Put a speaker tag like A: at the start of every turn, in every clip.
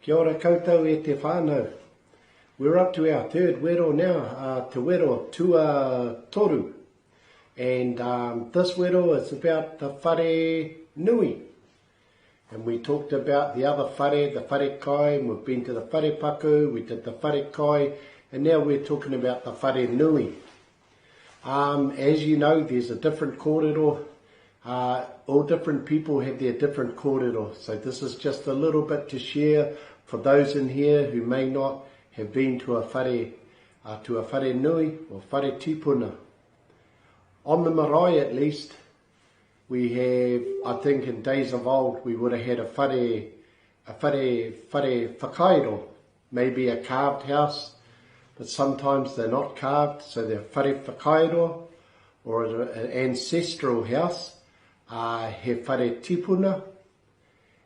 A: Kia ora koutou e te whānau. We're up to our third wero now, te wero tua toru. And this wero is about the whare nui. And we talked about the other whare, the whare kai, and we've been to the whare paku, we did the whare kai, and now we're talking about the whare nui. As you know, there's a different kōrero. All different people have their different kōrero. So this is just a little bit to share for those in here who may not have been to a whare nui or whare tipuna. On the marae at least, we have, I think in days of old, we would have had a whare whakairo, maybe a carved house, but sometimes they're not carved, so they're whare whakairo, or an ancestral house, have whare tipuna,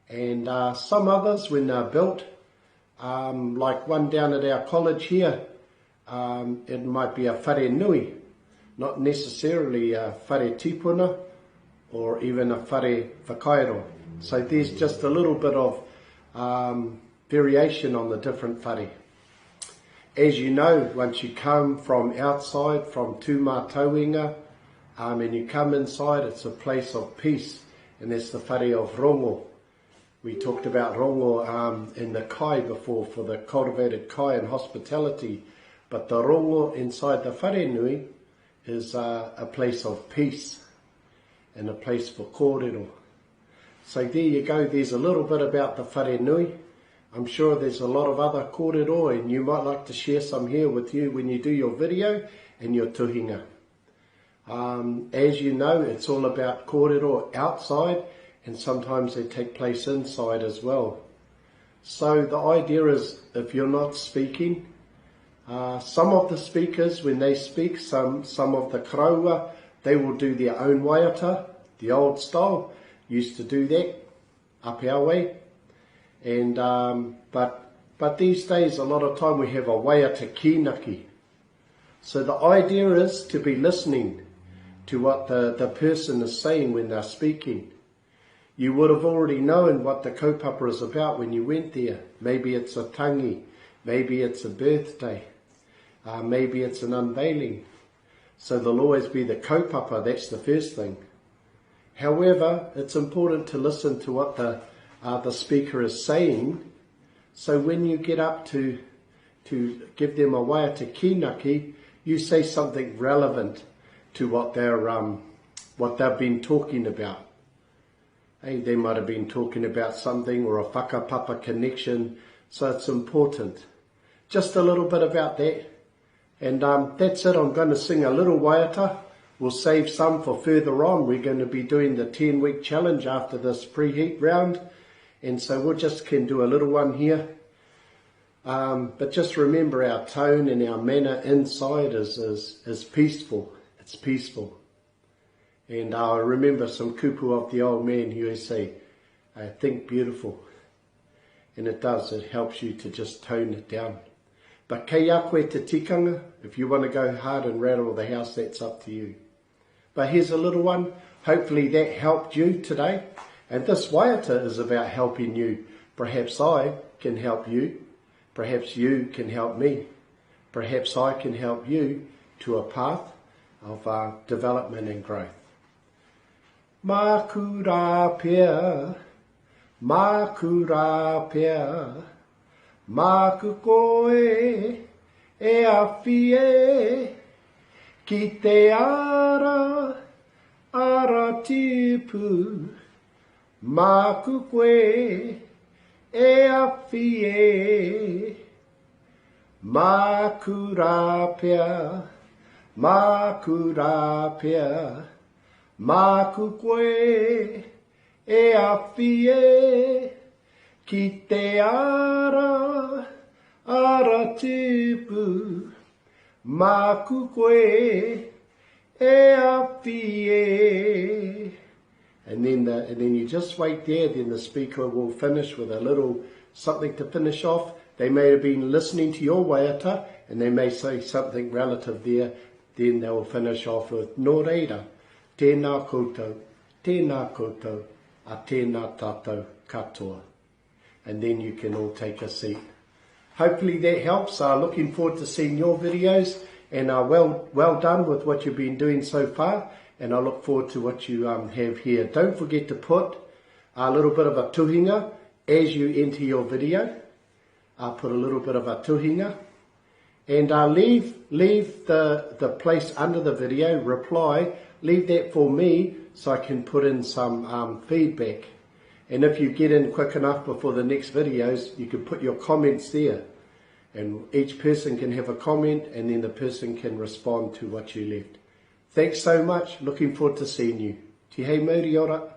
A: and some others when they're built, like one down at our college here, it might be a whare nui, not necessarily a whare tipuna or even a whare whakairo. So there's just a little bit of variation on the different whare. As you know, once you come from outside, from tūmātauinga, and you come inside, it's a place of peace, and that's the whare of rongo. We talked about rongo in the kai before, for the cultivated kai and hospitality, but the rongo inside the whare nui is a place of peace and a place for kōrero. So there you go, there's a little bit about the whare nui. I'm sure there's a lot of other kōrero, and you might like to share some here with you when you do your video and your tuhinga. As you know, it's all about kōrero outside, and sometimes they take place inside as well. So the idea is, if you're not speaking, some of the speakers, when they speak, some of the karaua, they will do their own waiata, the old style, used to do that up our way. And but these days, a lot of time we have a waiata kinaki. So the idea is to be listening to what the person is saying when they're speaking. You would have already known what the kaupapa is about when you went there. Maybe it's a tangi, maybe it's a birthday, maybe it's an unveiling. So there'll always be the kaupapa, that's the first thing. However, it's important to listen to what the speaker is saying. So when you get up to give them a waiata kinaki, you say something relevant to what they've been talking about. Hey, they might have been talking about something or a whakapapa connection, so it's important. Just a little bit about that. And that's it. I'm going to sing a little waiata. We'll save some for further on. We're going to be doing the 10-week challenge after this preheat round. And so we'll just can do a little one here. But just remember our tone and our manner inside is peaceful. It's peaceful. And I remember some kupu of the old man who would say, think beautiful. And it does, it helps you to just tone it down. But kei a koe te tikanga, if you want to go hard and rattle the house, that's up to you. But here's a little one. Hopefully that helped you today. And this waiata is about helping you. Perhaps I can help you. Perhaps you can help me. Perhaps I can help you to a path of development and growth. Māku rā pia, māku koe e awhie, ki te ara tipu. Māku koe e awhie, māku rā pia, māku koe e awhie, ki te ara tipu. Māku koe e awhie. And then you just wait there, then the speaker will finish with a little something to finish off. They may have been listening to your waiata, and they may say something relative there. Then they will finish off with nō reira, tēnā koutou, a tēnā tātou katoa. and then you can all take a seat. Hopefully that helps. Looking forward to seeing your videos, and well done with what you've been doing so far, and I look forward to what you have here. Don't forget to put a little bit of a tuhinga as you enter your video. Put a little bit of a tuhinga, and leave the place under the video, reply, leave that for me so I can put in some feedback. And if you get in quick enough before the next videos, you can put your comments there, and each person can have a comment, and then the person can respond to what you left. Thanks so much. Looking forward to seeing you. Te hei mauri ora.